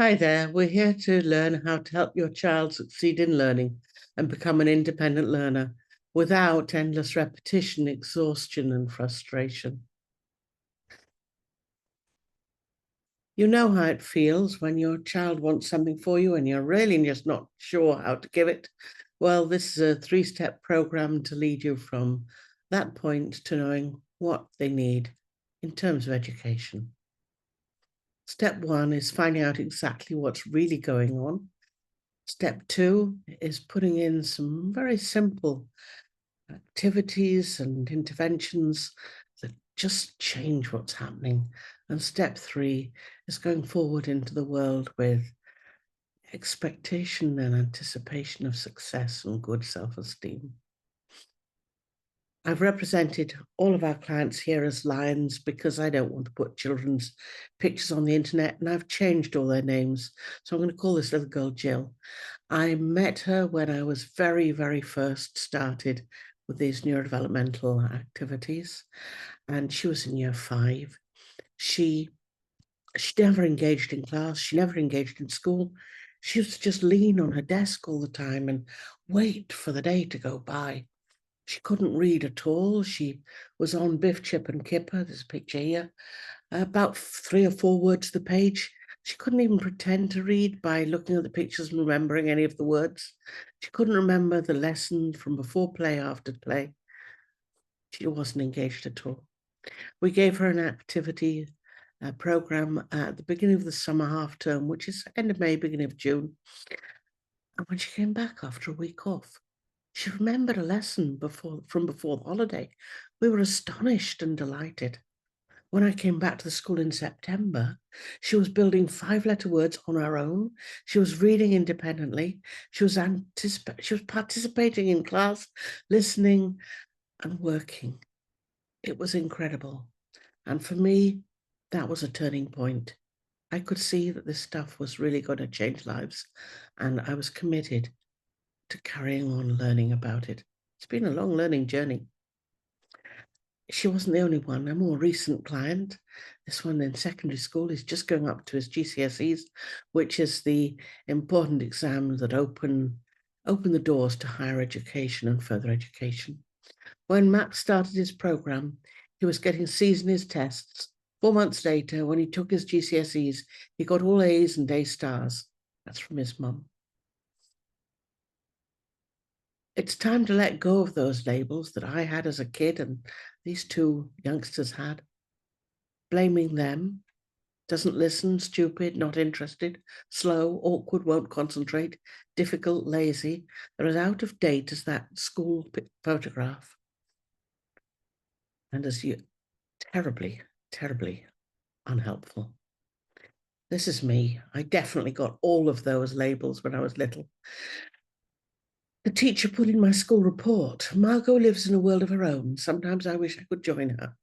Hi there, we're here to learn how to help your child succeed in learning and become an independent learner without endless repetition, exhaustion, and frustration. You know how it feels when your child wants something for you and you're really just not sure how to give it. Well, this is a three-step program to lead you from that point to knowing what they need in terms of education. Step one is finding out exactly what's really going on. Step two is putting in some very simple activities and interventions that just change what's happening. And step three is going forward into the world with expectation and anticipation of success and good self-esteem. I've represented all of our clients here as lions because I don't want to put children's pictures on the internet, and I've changed all their names. So I'm going to call this little girl Jill. I met her when I was very, very first started with these neurodevelopmental activities, and she was in year 5. She never engaged in class. She never engaged in school. She used to just lean on her desk all the time and wait for the day to go by. She couldn't read at all. She was on Biff, Chip and Kipper. There's a picture here. About 3 or 4 words to the page. She couldn't even pretend to read by looking at the pictures and remembering any of the words. She couldn't remember the lesson from before play, after play. She wasn't engaged at all. We gave her an activity program at the beginning of the summer half term, which is end of May, beginning of June. And when she came back after a week off, she remembered a lesson from before the holiday. We were astonished and delighted. When I came back to the school in September, she was building 5-letter words on her own. She was reading independently. She was participating in class, listening and working. It was incredible. And for me, that was a turning point. I could see that this stuff was really going to change lives, and I was committed to carrying on learning about it. It's been a long learning journey. She wasn't the only one. A more recent client, this one in secondary school, is just going up to his GCSEs, which is the important exam that open the doors to higher education and further education. When Matt started his program, he was getting C's in his tests. 4 months later, when he took his GCSEs, he got all A's and A stars. That's from his mum. It's time to let go of those labels that I had as a kid and these two youngsters had. Blaming them, doesn't listen, stupid, not interested, slow, awkward, won't concentrate, difficult, lazy. They're as out of date as that school photograph. And as terribly, terribly unhelpful. This is me. I definitely got all of those labels when I was little. The teacher put in my school report, Margot lives in a world of her own. Sometimes I wish I could join her.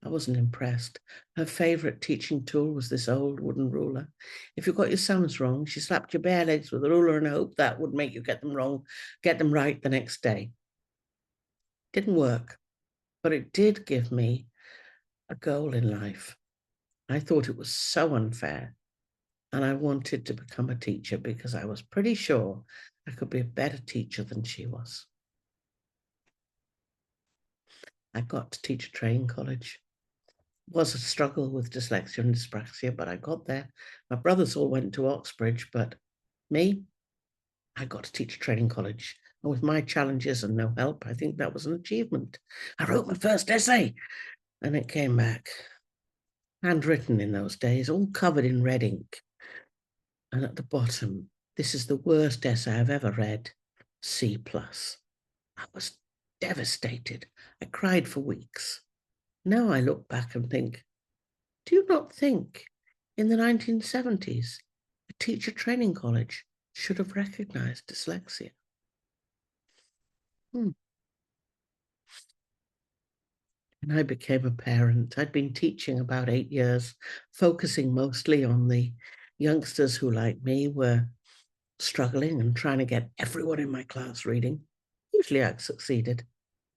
I wasn't impressed. Her favourite teaching tool was this old wooden ruler. If you got your sums wrong, she slapped your bare legs with a ruler and hoped that would make you get them right the next day. Didn't work, but it did give me a goal in life. I thought it was so unfair, and I wanted to become a teacher because I was pretty sure I could be a better teacher than she was. I got to teacher training college. It was a struggle with dyslexia and dyspraxia, but I got there. My brothers all went to Oxbridge, but me, I got to teacher training college. And with my challenges and no help, I think that was an achievement. I wrote my first essay, and it came back. Handwritten in those days, all covered in red ink. And at the bottom, this is the worst essay I've ever read, C+. I was devastated. I cried for weeks. Now I look back and think, do you not think in the 1970s, a teacher training college should have recognized dyslexia? And I became a parent. I'd been teaching about 8 years, focusing mostly on the youngsters who, like me, were struggling and trying to get everyone in my class reading. Usually I succeeded,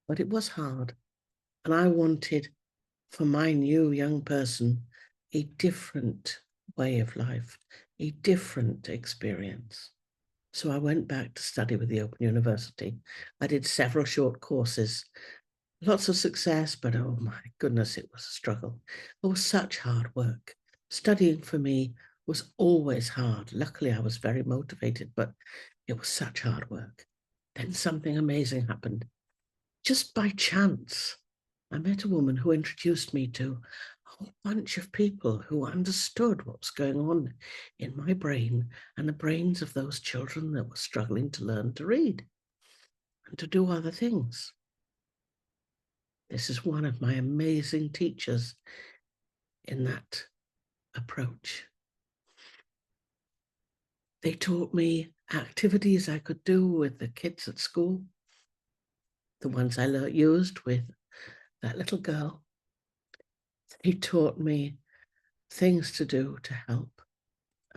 but it was hard. And I wanted for my new young person a different way of life, a different experience. So I went back to study with the Open University. I did several short courses, lots of success, but oh my goodness, it was a struggle. It was such hard work. Studying for me was always hard. Luckily, I was very motivated, but it was such hard work. Then something amazing happened. Just by chance, I met a woman who introduced me to a whole bunch of people who understood what was going on in my brain and the brains of those children that were struggling to learn to read and to do other things. This is one of my amazing teachers in that approach. They taught me activities I could do with the kids at school, the ones I used with that little girl. They taught me things to do to help,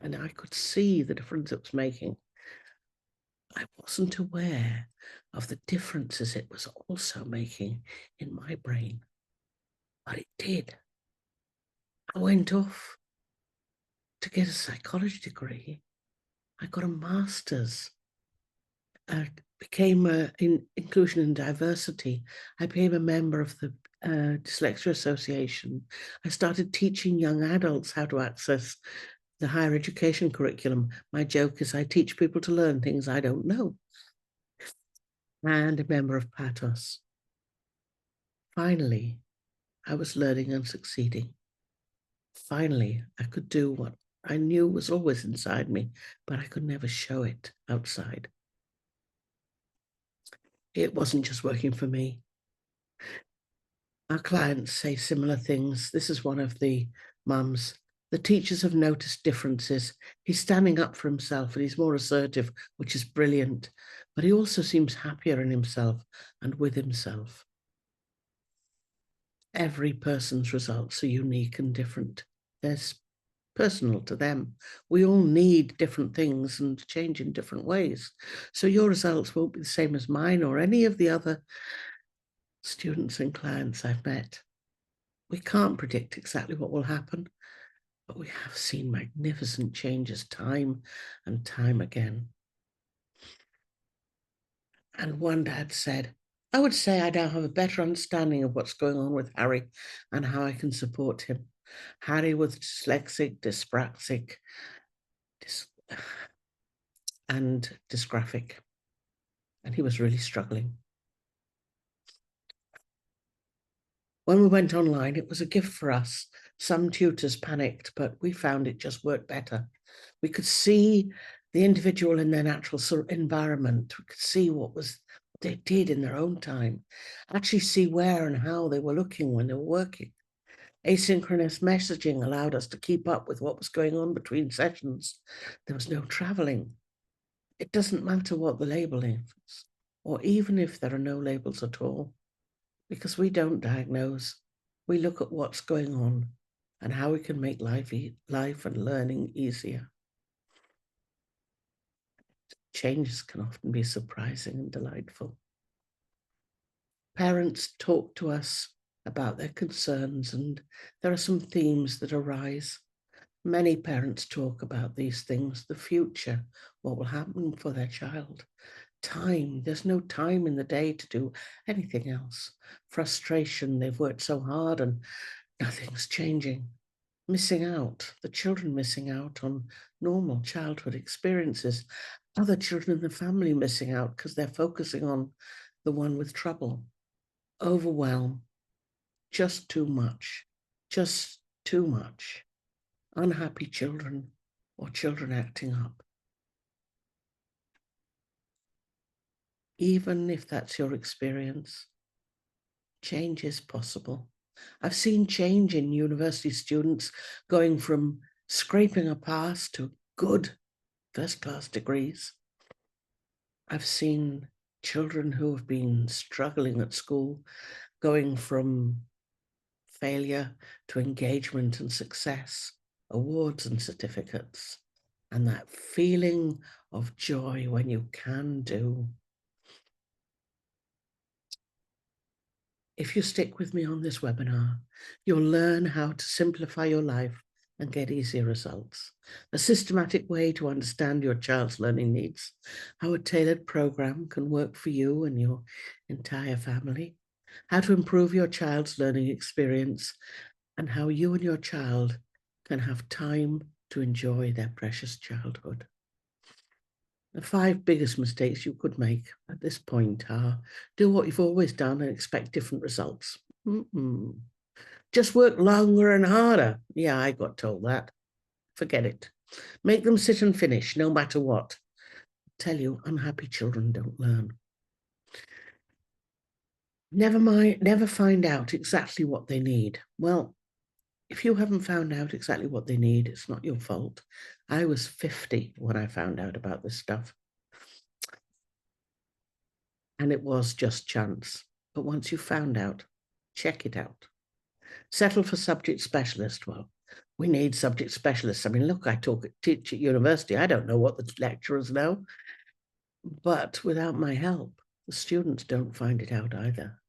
and I could see the difference it was making. I wasn't aware of the differences it was also making in my brain, but it did. I went off to get a psychology degree. I got a master's. I became in inclusion and diversity. I became a member of the Dyslexia Association. I started teaching young adults how to access the higher education curriculum. My joke is I teach people to learn things I don't know. And a member of PATOS. Finally, I was learning and succeeding. Finally, I could do what I knew was always inside me, but I could never show it outside. It wasn't just working for me. Our clients say similar things. This is one of the mums. The teachers have noticed differences. He's standing up for himself and he's more assertive, which is brilliant. But he also seems happier in himself and with himself. Every person's results are unique and different. They're personal to them. We all need different things and change in different ways. So your results won't be the same as mine or any of the other students and clients I've met. We can't predict exactly what will happen, but we have seen magnificent changes time and time again. And one dad said, I would say I now have a better understanding of what's going on with Harry and how I can support him. Harry was dyslexic, dyspraxic, and dysgraphic, and he was really struggling. When we went online, it was a gift for us. Some tutors panicked, but we found it just worked better. We could see the individual in their natural environment. We could see what they did in their own time, actually see where and how they were looking when they were working. Asynchronous messaging allowed us to keep up with what was going on between sessions. There was no traveling. It doesn't matter what the label is, or even if there are no labels at all, because we don't diagnose. We look at what's going on and how we can make life and learning easier. Changes can often be surprising and delightful. Parents talk to us about their concerns, and there are some themes that arise. Many parents talk about these things, the future, what will happen for their child. Time, there's no time in the day to do anything else. Frustration, they've worked so hard and nothing's changing. Missing out, the children missing out on normal childhood experiences. Other children in the family missing out because they're focusing on the one with trouble. Overwhelm, just too much, just too much. Unhappy children or children acting up. Even if that's your experience, change is possible. I've seen change in university students going from scraping a pass to good first-class degrees. I've seen children who have been struggling at school going from failure to engagement and success, awards and certificates, and that feeling of joy when you can do. If you stick with me on this webinar, you'll learn how to simplify your life and get easier results. A systematic way to understand your child's learning needs, how a tailored program can work for you and your entire family, how to improve your child's learning experience, and how you and your child can have time to enjoy their precious childhood. The 5 biggest mistakes you could make at this point are: do what you've always done and expect different results. Just work longer and harder. Yeah, I got told that. Forget it. Make them sit and finish, no matter what. Tell you, unhappy children don't learn. Never find out exactly what they need. Well, if you haven't found out exactly what they need, it's not your fault. I was 50 when I found out about this stuff. And it was just chance. But once you found out, check it out. Settle for subject specialist. Well, we need subject specialists. I mean, look, I teach at university. I don't know what the lecturers know. But without my help, the students don't find it out either.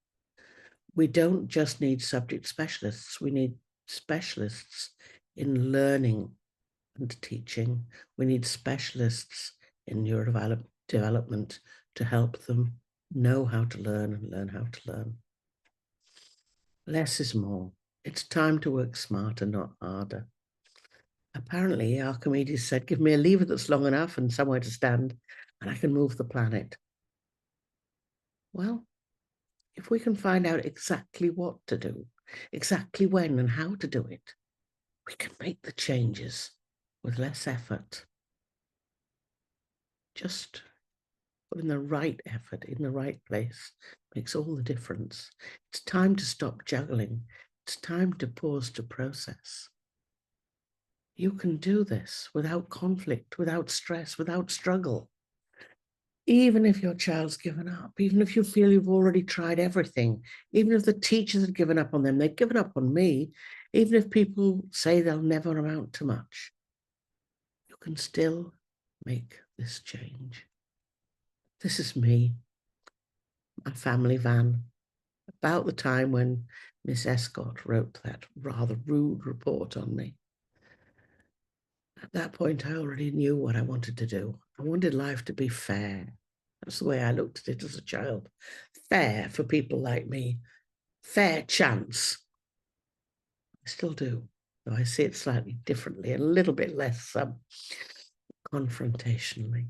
We don't just need subject specialists. We need specialists in learning and teaching. We need specialists in neurodevelopment to help them know how to learn and learn how to learn. Less is more. It's time to work smarter, not harder. Apparently, Archimedes said, give me a lever that's long enough and somewhere to stand, and I can move the planet. Well, if we can find out exactly what to do, exactly when and how to do it, we can make the changes with less effort. Just putting the right effort in the right place makes all the difference. It's time to stop juggling. It's time to pause to process. You can do this without conflict, without stress, without struggle. Even if your child's given up, even if you feel you've already tried everything, even if the teachers have given up on them, they've given up on me, even if people say they'll never amount to much, you can still make this change. This is me, my family van, about the time when Miss Escott wrote that rather rude report on me. At that point, I already knew what I wanted to do. I wanted life to be fair. That's the way I looked at it as a child. Fair for people like me. Fair chance. I still do, though I see it slightly differently, a little bit less confrontationally.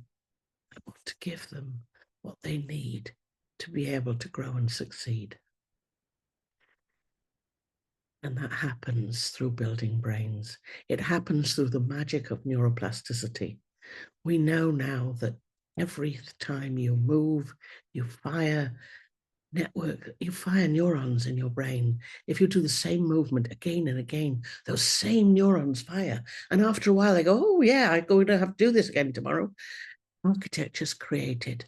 I want to give them what they need to be able to grow and succeed. And that happens through building brains. It happens through the magic of neuroplasticity. We know now that every time you move, you fire neurons in your brain. If you do the same movement again and again, those same neurons fire. And after a while, they go, oh yeah, I'm going to have to do this again tomorrow. Architecture's created.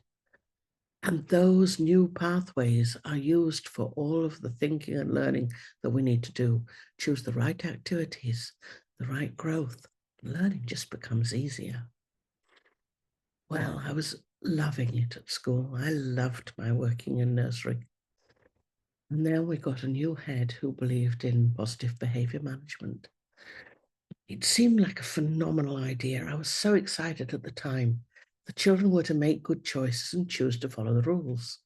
And those new pathways are used for all of the thinking and learning that we need to do. Choose the right activities, the right growth. Learning just becomes easier. Well, I was loving it at school. I loved my working in nursery. And then we got a new head who believed in positive behavior management. It seemed like a phenomenal idea. I was so excited at the time. The children were to make good choices and choose to follow the rules.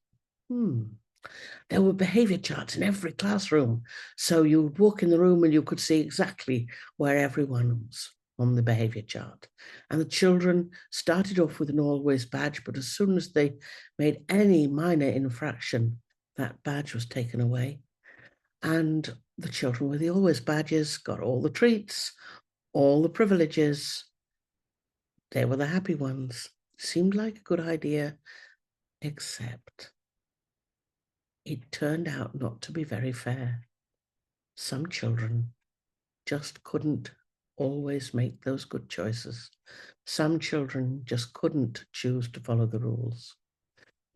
There were behavior charts in every classroom. So you would walk in the room and you could see exactly where everyone was on the behavior chart. And the children started off with an always badge, but as soon as they made any minor infraction, that badge was taken away. And the children with the always badges got all the treats, all the privileges. They were the happy ones. Seemed like a good idea, except it turned out not to be very fair. Some children just couldn't always make those good choices. Some children just couldn't choose to follow the rules.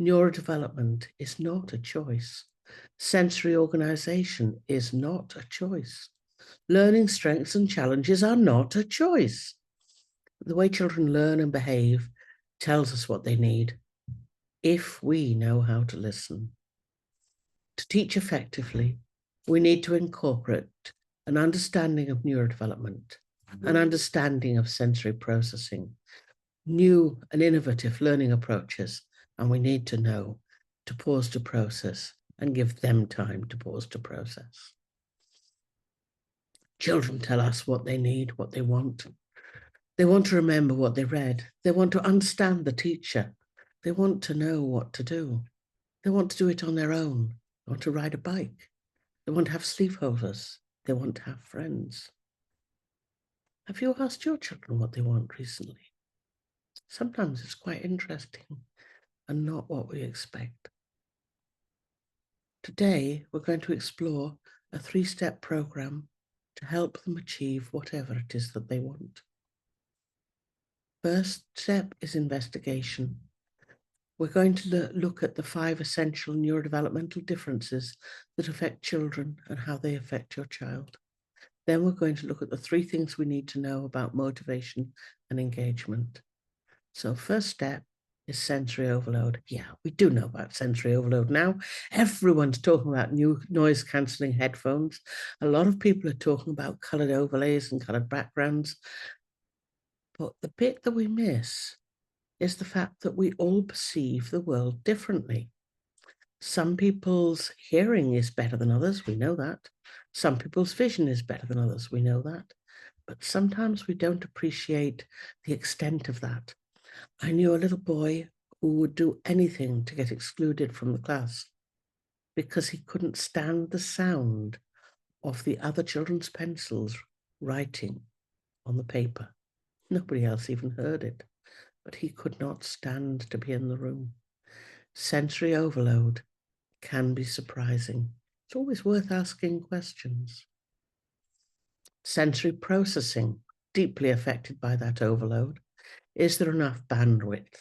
Neurodevelopment is not a choice. Sensory organization is not a choice. Learning strengths and challenges are not a choice. The way children learn and behave tells us what they need, if we know how to listen. To teach effectively, we need to incorporate an understanding of neurodevelopment an understanding of sensory processing, new and innovative learning approaches, and we need to know to pause to process and give them time to pause to process. Children tell us what they need, what they want. They want to remember what they read. They want to understand the teacher. They want to know what to do. They want to do it on their own. They want to ride a bike. They want to have sleepovers. They want to have friends. Have you asked your children what they want recently? Sometimes it's quite interesting and not what we expect. Today, we're going to explore a 3-step program to help them achieve whatever it is that they want. First step is investigation. We're going to look at the 5 essential neurodevelopmental differences that affect children and how they affect your child. Then we're going to look at the 3 things we need to know about motivation and engagement. So first step is sensory overload. Yeah, we do know about sensory overload now. Everyone's talking about new noise cancelling headphones. A lot of people are talking about coloured overlays and coloured backgrounds. But the bit that we miss is the fact that we all perceive the world differently. Some people's hearing is better than others, we know that. Some people's vision is better than others, we know that. But sometimes we don't appreciate the extent of that. I knew a little boy who would do anything to get excluded from the class because he couldn't stand the sound of the other children's pencils writing on the paper. Nobody else even heard it, but he could not stand to be in the room. Sensory overload can be surprising. It's always worth asking questions. Sensory processing, deeply affected by that overload. Is there enough bandwidth?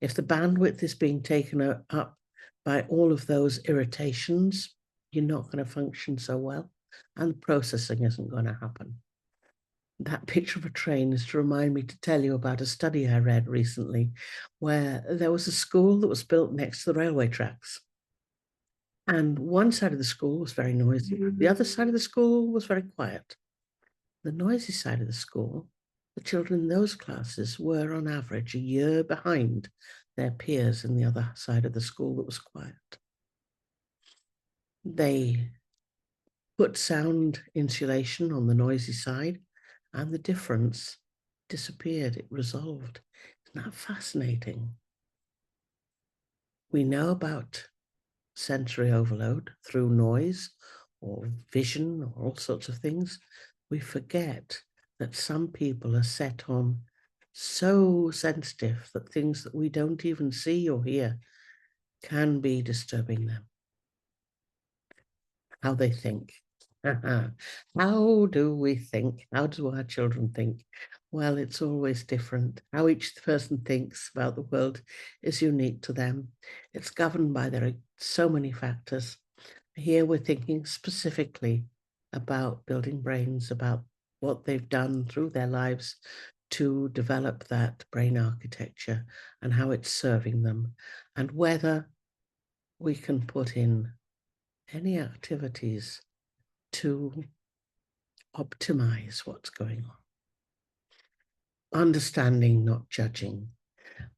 If the bandwidth is being taken up by all of those irritations, you're not going to function so well, and the processing isn't going to happen. That picture of a train is to remind me to tell you about a study I read recently where there was a school that was built next to the railway tracks. And one side of the school was very noisy. The other side of the school was very quiet. The noisy side of the school, the children in those classes were on average a year behind their peers in the other side of the school that was quiet. They put sound insulation on the noisy side and the difference disappeared. It resolved. Isn't that fascinating? We know about sensory overload through noise or vision or all sorts of things. We forget that some people are set on so sensitive that things that we don't even see or hear can be disturbing them. How they think. How do we think? How do our children think? Well, it's always different. How each person thinks about the world is unique to them. It's governed by so many factors. Here we're thinking specifically about building brains, about what they've done through their lives to develop that brain architecture and how it's serving them, and whether we can put in any activities to optimize what's going on. Understanding, not judging.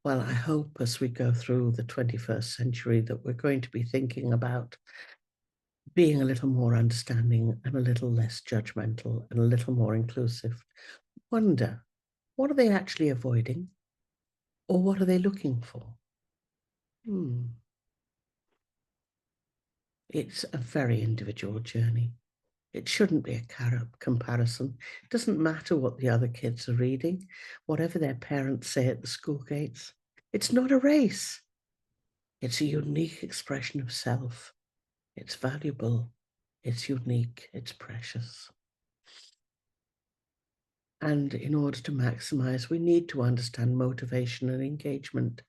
Well, I hope as we go through the 21st century that we're going to be thinking about being a little more understanding and a little less judgmental and a little more inclusive. Wonder, what are they actually avoiding? Or what are they looking for? It's a very individual journey. It shouldn't be a comparison. It doesn't matter what the other kids are reading, whatever their parents say at the school gates. It's not a race. It's a unique expression of self. It's valuable. It's unique. It's precious. And in order to maximize, we need to understand motivation and engagement.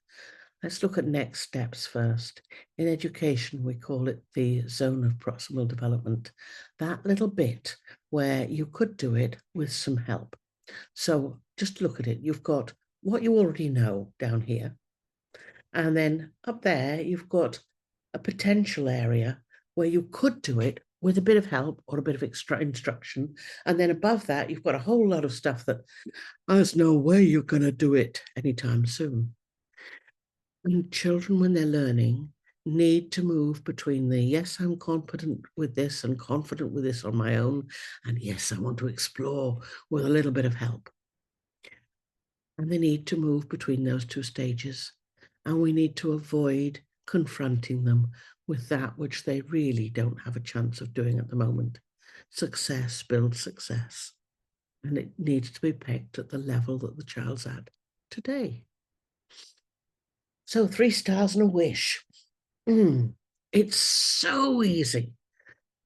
Let's look at next steps first. In education, we call it the zone of proximal development, that little bit where you could do it with some help. So just look at it. You've got what you already know down here. And then up there, you've got a potential area where you could do it with a bit of help or a bit of extra instruction. And then above that, you've got a whole lot of stuff that there's no way you're going to do it anytime soon. And children, when they're learning, need to move between the yes, I'm confident with this and confident with this on my own, and yes, I want to explore with a little bit of help. And they need to move between those two stages. And we need to avoid confronting them with that which they really don't have a chance of doing at the moment. Success builds success. And it needs to be picked at the level that the child's at today. So 3 stars and a wish. It's so easy.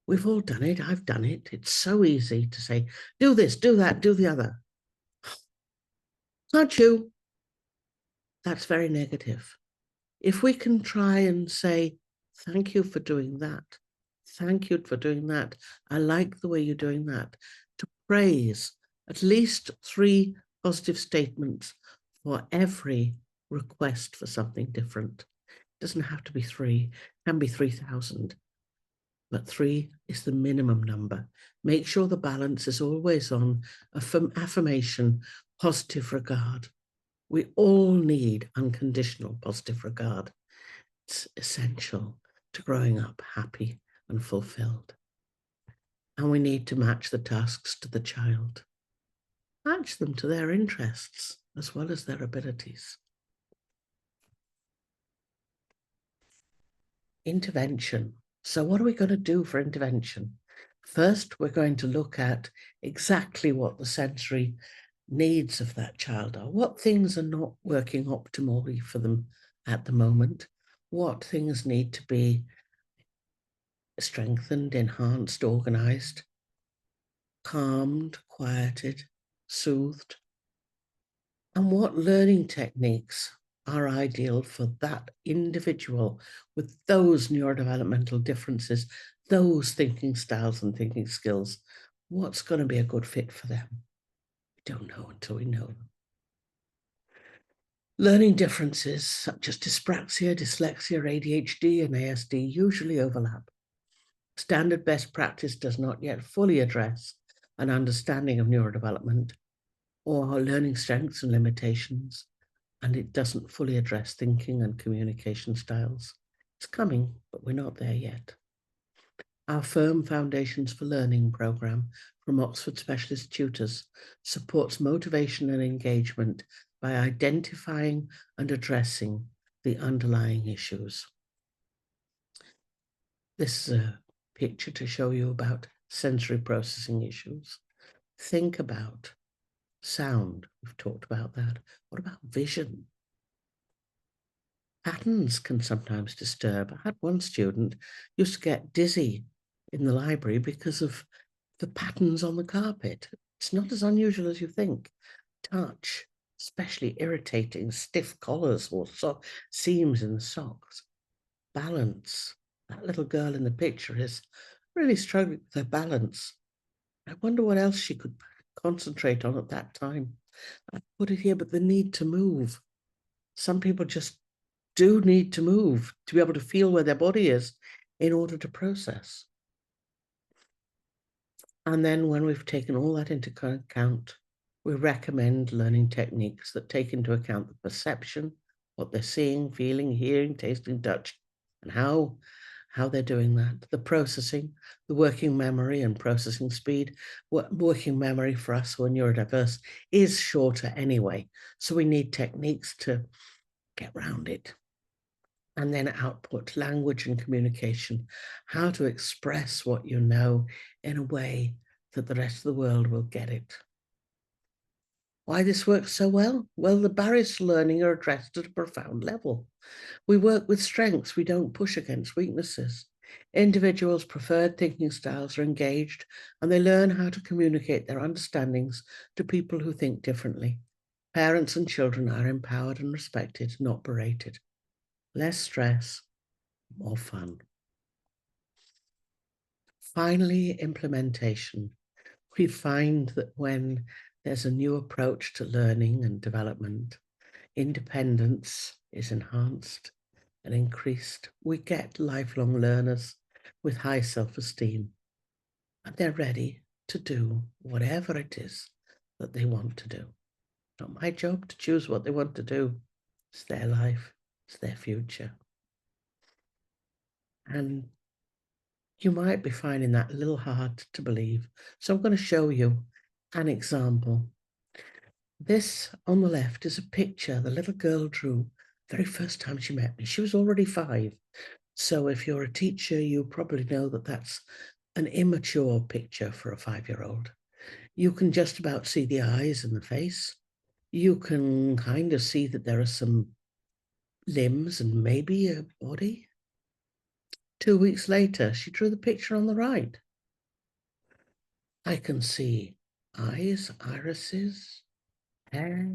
We've all done it. I've done it. It's so easy to say, do this, do that, do the other. Can't you? That's very negative. If we can try and say, thank you for doing that. Thank you for doing that. I like the way you're doing that. To praise at least 3 positive statements for every request for something different. It doesn't have to be 3, it can be 3,000. But 3 is the minimum number. Make sure the balance is always on affirmation, positive regard. We all need unconditional positive regard. It's essential to growing up happy and fulfilled. And we need to match the tasks to the child. Match them to their interests as well as their abilities. Intervention. So what are we going to do for intervention? First, we're going to look at exactly what the sensory needs of that child are. What things are not working optimally for them at the moment? What things need to be strengthened, enhanced, organized, calmed, quieted, soothed? And what learning techniques are ideal for that individual with those neurodevelopmental differences, those thinking styles and thinking skills? What's going to be a good fit for them? We don't know until we know them. Learning differences such as dyspraxia, dyslexia, ADHD, and ASD usually overlap. Standard best practice does not yet fully address an understanding of neurodevelopment or learning strengths and limitations, and it doesn't fully address thinking and communication styles. It's coming, but we're not there yet. Our Firm Foundations for Learning program from Oxford Specialist Tutors supports motivation and engagement by identifying and addressing the underlying issues. This is a picture to show you about sensory processing issues. Think about sound. We've talked about that. What about vision? Patterns can sometimes disturb. I had one student used to get dizzy in the library because of the patterns on the carpet. It's not as unusual as you think. Touch, especially irritating, stiff collars or seams in the socks. Balance. That little girl in the picture is really struggling with her balance. I wonder what else she could concentrate on at that time. I put it here, but the need to move. Some people just do need to move to be able to feel where their body is in order to process. And then when we've taken all that into account, we recommend learning techniques that take into account the perception, what they're seeing, feeling, hearing, tasting, touch, and how they're doing that. The processing, the working memory and processing speed. Working memory for us who are neurodiverse is shorter anyway, so we need techniques to get around it. And then output, language and communication, how to express what you know in a way that the rest of the world will get it. Why this works so well? Well, the barriers to learning are addressed at a profound level. We work with strengths, we don't push against weaknesses. Individuals' preferred thinking styles are engaged and they learn how to communicate their understandings to people who think differently. Parents and children are empowered and respected, not berated. Less stress, more fun. Finally, implementation. We find that when there's a new approach to learning and development, independence is enhanced and increased. We get lifelong learners with high self-esteem. and they're ready to do whatever it is that they want to do. Not my job to choose what they want to do. It's their life, it's their future. And you might be finding that a little hard to believe. So I'm going to show you an example. This on the left is a picture the little girl drew very first time she met me. She was already 5. So if you're a teacher, you probably know that that's an immature picture for a 5-year-old. You can just about see the eyes and the face. You can kind of see that there are some limbs and maybe a body. 2 weeks later, she drew the picture on the right. I can see eyes, irises, hair,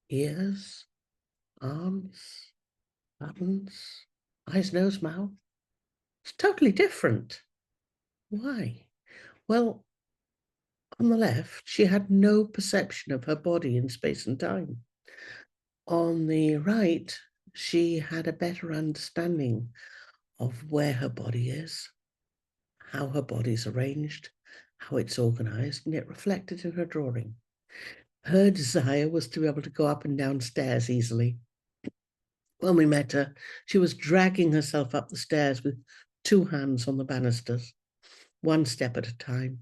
ears, arms, buttons, eyes, nose, mouth. It's totally different. Why? Well, on the left, she had no perception of her body in space and time. On the right, she had a better understanding of where her body is, how her body's arranged, how it's organized, and it reflected in her drawing. Her desire was to be able to go up and down stairs easily. When we met her, she was dragging herself up the stairs with 2 hands on the banisters, 1 step at a time.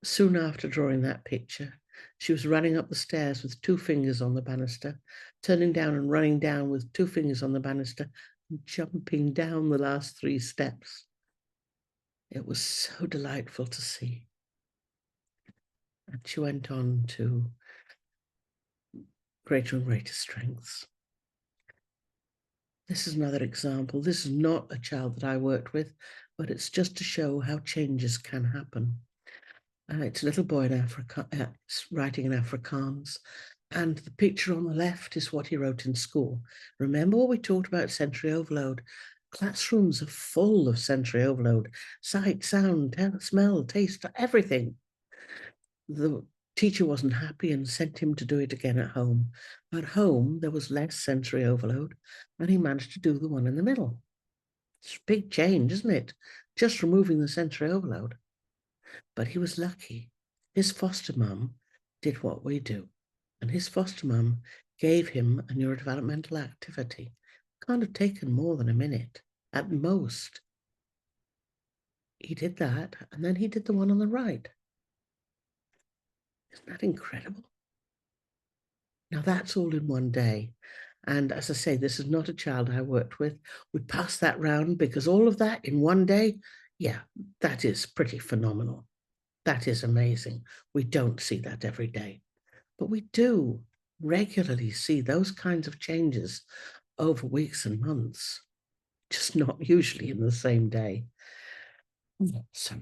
Soon after drawing that picture, she was running up the stairs with 2 fingers on the banister, turning down and running down with 2 fingers on the banister, and jumping down the last 3 steps. It was so delightful to see. And she went on to greater and greater strengths. This is another example. This is not a child that I worked with, but it's just to show how changes can happen. It's a little boy in Africa, writing in Afrikaans, and the picture on the left is what he wrote in school. Remember what we talked about sensory overload? Classrooms are full of sensory overload. Sight, sound, smell, taste, everything. The teacher wasn't happy and sent him to do it again at home. At home, there was less sensory overload, and he managed to do the one in the middle. It's a big change, isn't it? Just removing the sensory overload. But he was lucky. His foster mum did what we do, and his foster mum gave him a neurodevelopmental activity. Can't have taken more than a minute, at most. He did that, and then he did the one on the right. Isn't that incredible? Now that's all in one day. And as I say, this is not a child I worked with. We passed that round because all of that in one day, yeah, that is pretty phenomenal. That is amazing. We don't see that every day, but we do regularly see those kinds of changes over weeks and months, just not usually in the same day. So,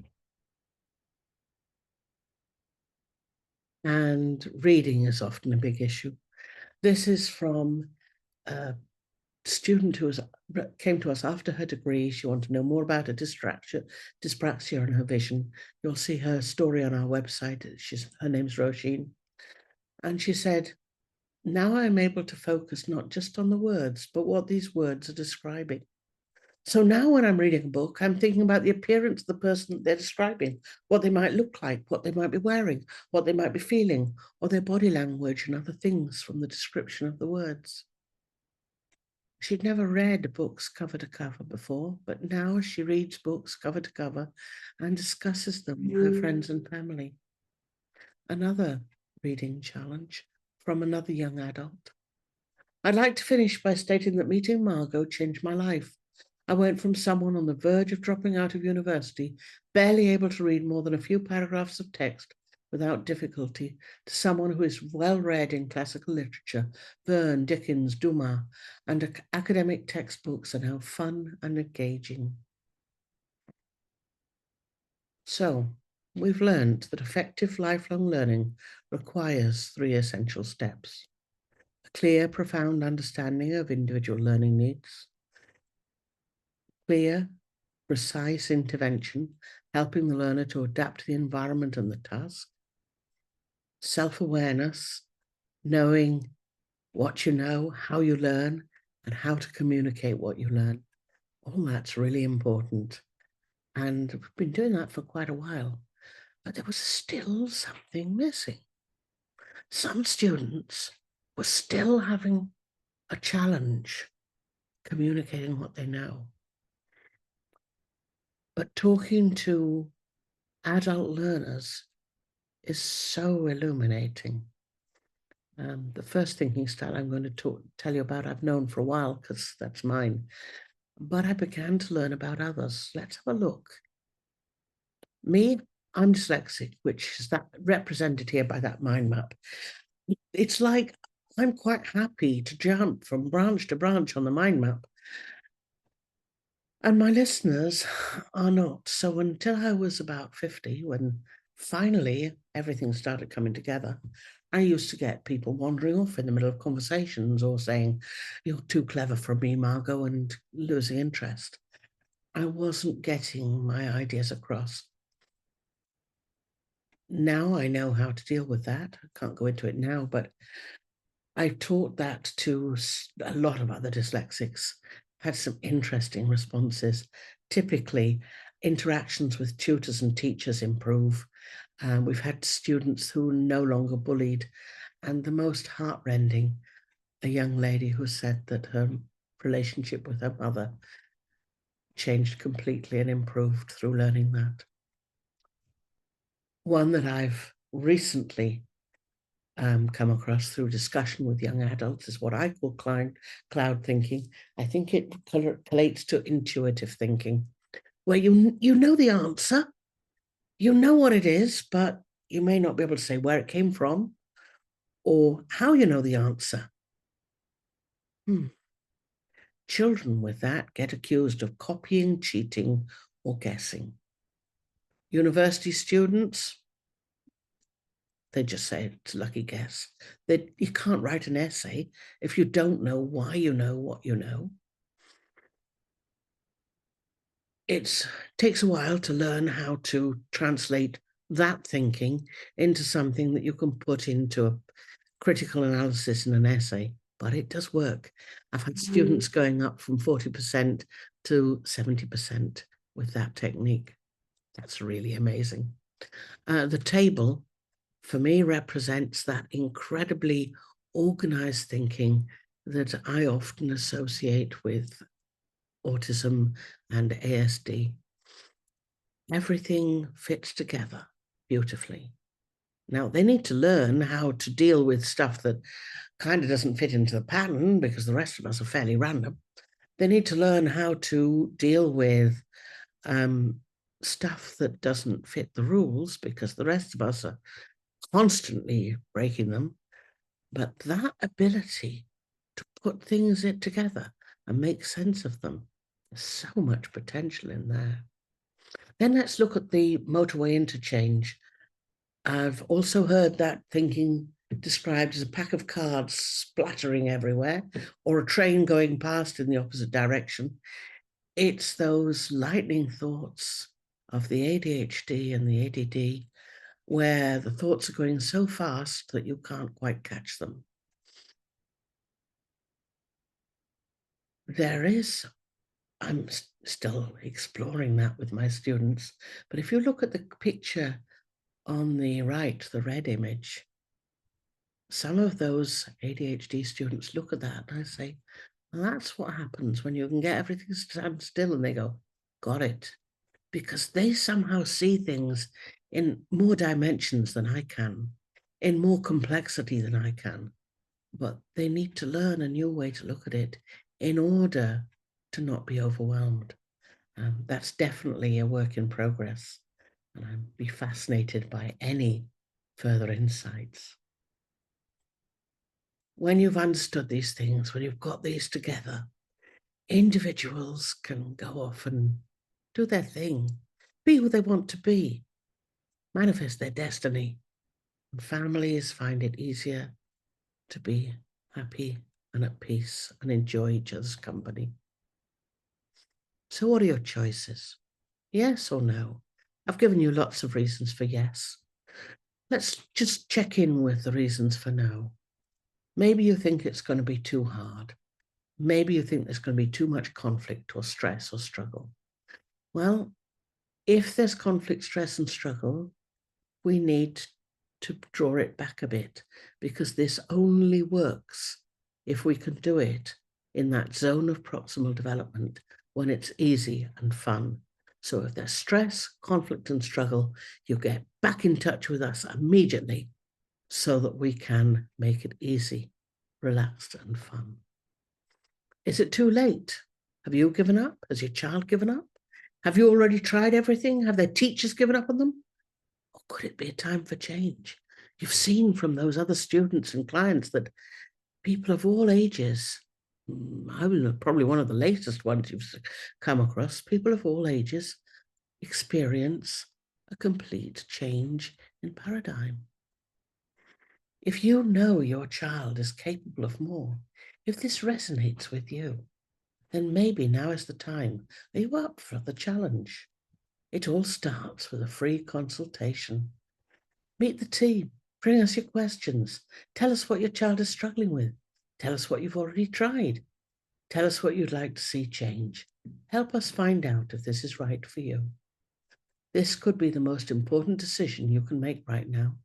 and reading is often a big issue. This is from a student who came to us after her degree. She wanted to know more about her dyspraxia and her vision. You'll see her story on our website. Her name's Roisin. And she said, now I'm able to focus not just on the words, but what these words are describing. So now when I'm reading a book, I'm thinking about the appearance of the person that they're describing, what they might look like, what they might be wearing, what they might be feeling, or their body language and other things from the description of the words. She'd never read books cover to cover before, but now she reads books cover to cover and discusses them with her friends and family. Another reading challenge from another young adult. I'd like to finish by stating that meeting Margot changed my life. I went from someone on the verge of dropping out of university, barely able to read more than a few paragraphs of text without difficulty, to someone who is well read in classical literature. Verne, Dickens, Dumas, and academic textbooks are now fun and engaging. So, we've learned that effective lifelong learning requires 3 essential steps. A clear, profound understanding of individual learning needs, clear, precise intervention, helping the learner to adapt to the environment and the task, self-awareness, knowing what you know, how you learn, and how to communicate what you learn. All that's really important. And we've been doing that for quite a while, but there was still something missing. Some students were still having a challenge communicating what they know. But talking to adult learners is so illuminating. The first thinking style I'm going to tell you about, I've known for a while because that's mine. But I began to learn about others. Let's have a look. Me, I'm dyslexic, which is that represented here by that mind map. It's like I'm quite happy to jump from branch to branch on the mind map. And my listeners are not. So until I was about 50, when finally everything started coming together, I used to get people wandering off in the middle of conversations or saying, "You're too clever for me, Margot," and losing interest. I wasn't getting my ideas across. Now I know how to deal with that. I can't go into it now, but I taught that to a lot of other dyslexics, had some interesting responses. Typically, interactions with tutors and teachers improve. We've had students who are no longer bullied, and the most heartrending, a young lady who said that her relationship with her mother changed completely and improved through learning that. One that I've recently come across through discussion with young adults is what I call cloud thinking. I think it relates to intuitive thinking, where you know the answer, you know what it is, but you may not be able to say where it came from or how you know the answer. Children with that get accused of copying, cheating, or guessing. University students, they just say it's a lucky guess. You can't write an essay if you don't know why you know what you know. It takes a while to learn how to translate that thinking into something that you can put into a critical analysis in an essay, but it does work. I've had students going up from 40% to 70% with that technique. That's really amazing. The table, for me, represents that incredibly organized thinking that I often associate with autism and ASD. Everything fits together beautifully. Now, they need to learn how to deal with stuff that kind of doesn't fit into the pattern because the rest of us are fairly random. They need to learn how to deal with stuff that doesn't fit the rules because the rest of us are constantly breaking them. But that ability to put things together and make sense of them, there's so much potential in there. Then let's look at the motorway interchange. I've also heard that thinking described as a pack of cards splattering everywhere or a train going past in the opposite direction. It's those lightning thoughts of the ADHD and the ADD where the thoughts are going so fast that you can't quite catch them. I'm still exploring that with my students, but if you look at the picture on the right, the red image, some of those ADHD students look at that and I say, well, that's what happens when you can get everything to stand still, and they go, got it. Because they somehow see things in more dimensions than I can, in more complexity than I can. But they need to learn a new way to look at it in order to not be overwhelmed. That's definitely a work in progress. And I'd be fascinated by any further insights. When you've understood these things, when you've got these together, individuals can go off and do their thing, be who they want to be, manifest their destiny. And families find it easier to be happy and at peace and enjoy each other's company. So what are your choices? Yes or no? I've given you lots of reasons for yes. Let's just check in with the reasons for no. Maybe you think it's going to be too hard. Maybe you think there's going to be too much conflict or stress or struggle. Well, If there's conflict, stress, and struggle, we need to draw it back a bit, because this only works if we can do it in that zone of proximal development when it's easy and fun. So if there's stress, conflict, and struggle, you get back in touch with us immediately so that we can make it easy, relaxed, and fun. Is it too late? Have you given up? Has your child given up? Have you already tried everything? Have their teachers given up on them? Or could it be a time for change? You've seen from those other students and clients that people of all ages, I was probably one of the latest ones you've come across, people of all ages experience a complete change in paradigm. If you know your child is capable of more, if this resonates with you, then maybe now is the time. Are you up for the challenge? It all starts with a free consultation. Meet the team. Bring us your questions. Tell us what your child is struggling with. Tell us what you've already tried. Tell us what you'd like to see change. Help us find out if this is right for you. This could be the most important decision you can make right now.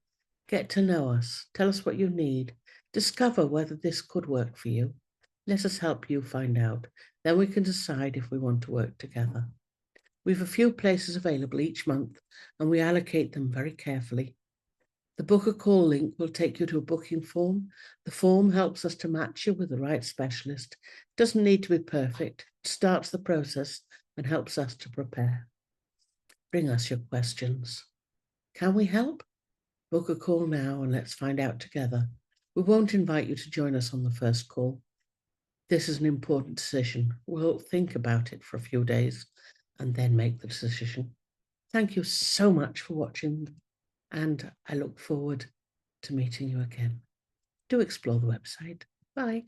Get to know us. Tell us what you need. Discover whether this could work for you. Let us help you find out. Then we can decide if we want to work together. We have a few places available each month, and we allocate them very carefully. The book a call link will take you to a booking form. The form helps us to match you with the right specialist. It doesn't need to be perfect. It starts the process and helps us to prepare. Bring us your questions. Can we help? Book a call now and let's find out together. We won't invite you to join us on the first call. This is an important decision. We'll think about it for a few days and then make the decision. Thank you so much for watching, and I look forward to meeting you again. Do explore the website. Bye.